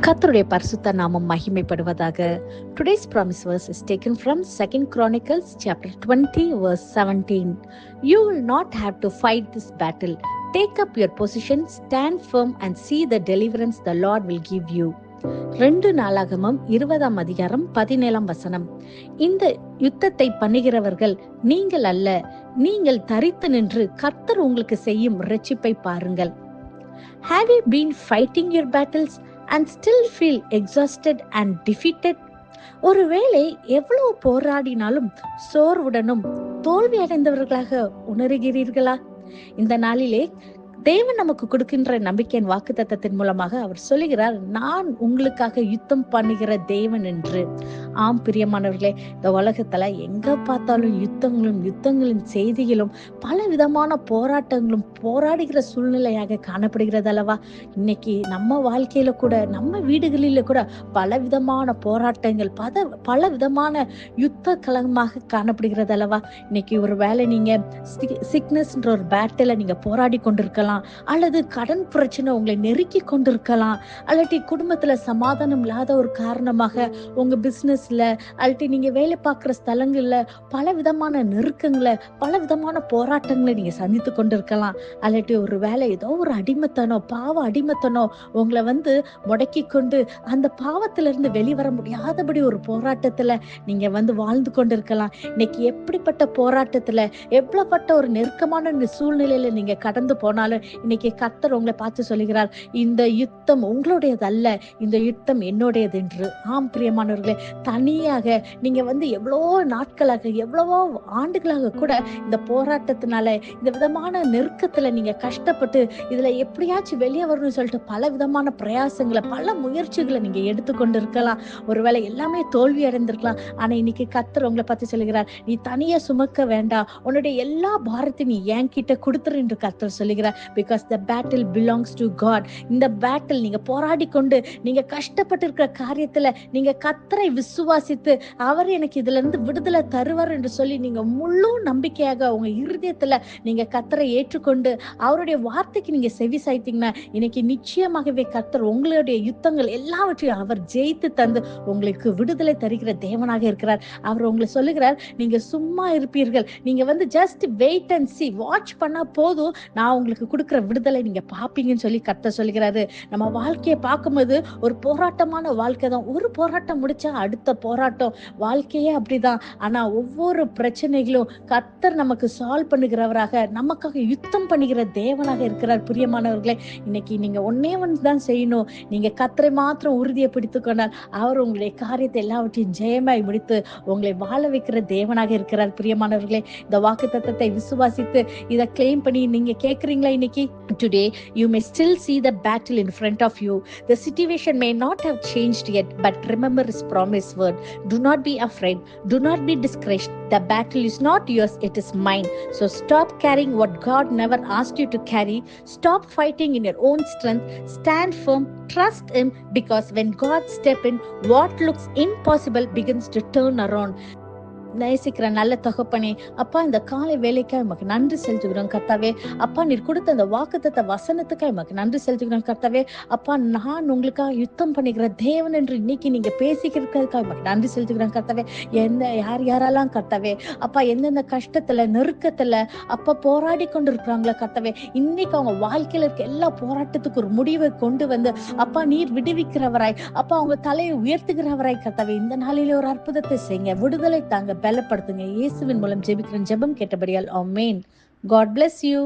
கர்த்தருடைய பரிசுத்த நாமம் மகிமைப்படுவதாக. Today's promise verse is taken from 2 Chronicles chapter 20 verse 17. You will not have to fight this battle. Take up your position, stand firm and see the deliverance the Lord will give you. 2 நாளாகமம் 20 அதிகாரம் 17 வசனம். இந்த யுத்தத்தை பண்ணுகிறவர்கள் நீங்கள் அல்ல, நீங்கள் தரித்து நின்று கர்த்தர் உங்களுக்கு செய்யும் இரட்சிப்பை பாருங்கள். Have you been fighting your battles and still feel exhausted and defeated? ஒருவேளை எவ்வளவு போராடினாலும் சோர்வுடனும் தோல்வி அடைந்தவர்களாக உணர்கிறீர்களா? இந்த நாளிலே தேவன் நமக்கு கொடுக்கின்ற நம்பிக்கையின் வாக்குத்தத்தத்தின் மூலமாக அவர் சொல்லுகிறார், நான் உங்களுக்காக யுத்தம் பண்ணுகிற தேவன் என்று. ஆம் பிரியமானவர்களே, இந்த உலகத்துல எங்க பார்த்தாலும் யுத்தங்களின் செய்திகளும் பல விதமான போராட்டங்களும் போராடுகிற சூழ்நிலையாக காணப்படுகிறது அல்லவா? இன்னைக்கு நம்ம வாழ்க்கையில கூட, நம்ம வீடுகளில கூட பல விதமான போராட்டங்கள், பல விதமான யுத்த களமாக காணப்படுகிறது அல்லவா? இன்னைக்கு ஒரு வேளை நீங்க சிக்னஸ்ன்ற ஒரு பேட்டில நீங்க போராடி கொண்டிருக்கலாம், அல்லது கடன் பிரச்சனை உங்களை நெருக்கி கொண்டிருக்கலாம், அல்லது குடும்பத்துல சமாதானம் இல்லாத ஒரு காரணமாக உங்க பிசினஸ்ல அல்லது நீங்க வேலை பார்க்கிற ஸ்தலங்கள்ல பல விதமான நெருக்கங்களை, பல விதமான போராட்டங்களை நீங்க சந்தித்து கொண்டிருக்கலாம். அல்லது ஒரு வேலை ஏதோ ஒரு பாவ அடிமத்தனம் உங்களை முடக்கி கொண்டு அந்த பாவத்தில இருந்து வெளிவர முடியாதபடி ஒரு போராட்டத்துல நீங்க வாழ்ந்து கொண்டிருக்கலாம். இன்னைக்கு எப்படிப்பட்ட போராட்டத்துல, எப்படிப்பட்ட ஒரு நெருக்கமான சூழ்நிலையில நீங்க கடந்து போனாலும் இன்னைக்கு கர்த்தர் உங்களை பார்த்து சொல்லுகிறார், இந்த யுத்தம் உங்களுடையது அல்ல, இந்த யுத்தம் என்னுடையது என்று. ஆம் பிரியமானவர்களே, தனியாக நீங்க எவ்வளவோ நாட்களாக, எவ்வளவோ ஆண்டுகளாக கூட இந்த போராட்டத்தினால, இந்த விதமான நெருக்கத்துல நீங்க கஷ்டப்பட்டு இதுல எப்படியாச்சும் வெளியே வரணும்னு சொல்லிட்டு பல விதமான பிரயாசங்களை, பல முயற்சிகளை நீங்க எடுத்துக்கொண்டு இருக்கலாம். ஒருவேளை எல்லாமே தோல்வி அடைந்திருக்கலாம். ஆனா இன்னைக்கு கர்த்தர் உங்களை பார்த்து சொல்லுகிறார், நீ தனியா சுமக்க வேண்டாம், உன்னுடைய எல்லா பாரத்தையும் நீ என்கிட்ட கொடுத்துரு என்று கர்த்தர் சொல்லுகிறார். Because the battle belongs to God. இந்த பேட்டில் நீங்க போராடி கொண்டு நீங்க கஷ்டப்பட்டு இருக்கிற காரியத்துல நீங்க கர்த்தரை விசுவாசித்து அவர் எனக்கு இதுல இருந்து விடுதலை தருவார் என்று சொல்லி நீங்க முழு நம்பிக்கையாக உங்க இருதயத்துல நீங்க கர்த்தரை ஏற்றுக்கொண்டு அவருடைய வார்த்தைக்கு நீங்க செவி சாய்த்தீங்கன்னா இன்னைக்கு நிச்சயமாகவே கர்த்தர் உங்களுடைய யுத்தங்கள் எல்லாவற்றையும் அவர் ஜெயித்து தந்து உங்களுக்கு விடுதலை தருகிற தேவனாக இருக்கிறார். அவர் உங்களை சொல்லுகிறார், நீங்க சும்மா இருப்பீர்கள், நீங்க just wait and see, watch பண்ணா போதும், நான் உங்களுக்கு கொடுக்கிற விடுதலை நீங்க பாப்பீங்கன்னு சொல்லி கர்த்தர் சொல்கிறாரு. நம்ம வாழ்க்கையை பார்க்கும்போது ஒரு போராட்டமான வாழ்க்கை தான். ஒரு போராட்டம் முடிச்சா அடுத்த போராட்டம், வாழ்க்கையே அப்படிதான். ஆனா ஒவ்வொரு பிரச்சனைகளும் கர்த்தர் நமக்கு சால்வ் பண்ணுகிறவராக, நமக்காக யுத்தம் பண்ணுகிற தேவனாக இருக்கிறார். பிரியமானவர்களே, இன்னைக்கு நீங்க ஒன்னே தான் செய்யணும். நீங்க கர்த்தரை மாத்திரம் உறுதியை பிடித்துக் கொண்டால் அவர் உங்களுடைய காரியத்தை எல்லாவற்றையும் ஜெயமாய் முடித்து உங்களை வாழ வைக்கிற தேவனாக இருக்கிறார். பிரியமானவர்களே, இந்த வாக்குத்தத்தத்தை விசுவாசித்து இதை கிளைம் பண்ணி நீங்க கேக்குறீங்களா? இன்னைக்கு today you may still see the battle in front of you. The situation may not have changed yet, but remember his promised word. Do not be afraid, do not be discouraged. The battle is not yours, it is mine. So stop carrying what God never asked you to carry. Stop fighting in your own strength. Stand firm, trust him, because when God step in, what looks impossible begins to turn around. நேசிக்கிற நல்ல தகப்பனே, அப்பா இந்த காலை வேலைக்காக உமக்கு நன்றி செலுத்துகிறோம் கர்த்தாவே. அப்பா நீர் கொடுத்த அந்த வாக்குத்தத்த வசனத்துக்காக உமக்கு நன்றி செலுத்துகிறோம் கர்த்தாவே. அப்பா நான் உங்களுக்காக யுத்தம் பண்ணிக்கிற தேவன் என்று இன்னைக்கு நீங்க பேசிக்கிறதுக்காக உமக்கு நன்றி செலுத்துகிறோம் கர்த்தாவே. யாரெல்லாம் கர்த்தாவே அப்பா எந்தெந்த கஷ்டத்துல, நெருக்கத்துல அப்பா போராடி கொண்டு இருக்கிறாங்களோ கர்த்தாவே, இன்னைக்கு அவங்க வாழ்க்கையில இருக்க எல்லா போராட்டத்துக்கு ஒரு முடிவை கொண்டு அப்பா நீர் விடுவிக்கிறவராய், அப்பா அவங்க தலையை உயர்த்துகிறவராய் கர்த்தாவே, இந்த நாளிலே ஒரு அற்புதத்தை செய்யுங்க, விடுதலை தாங்க, பலப்படுத்துங்க. இயேசுவின் மூலம் ஜெபிக்கிறேன், ஜெபம் கேட்டபடியால் ஆமென். God bless you.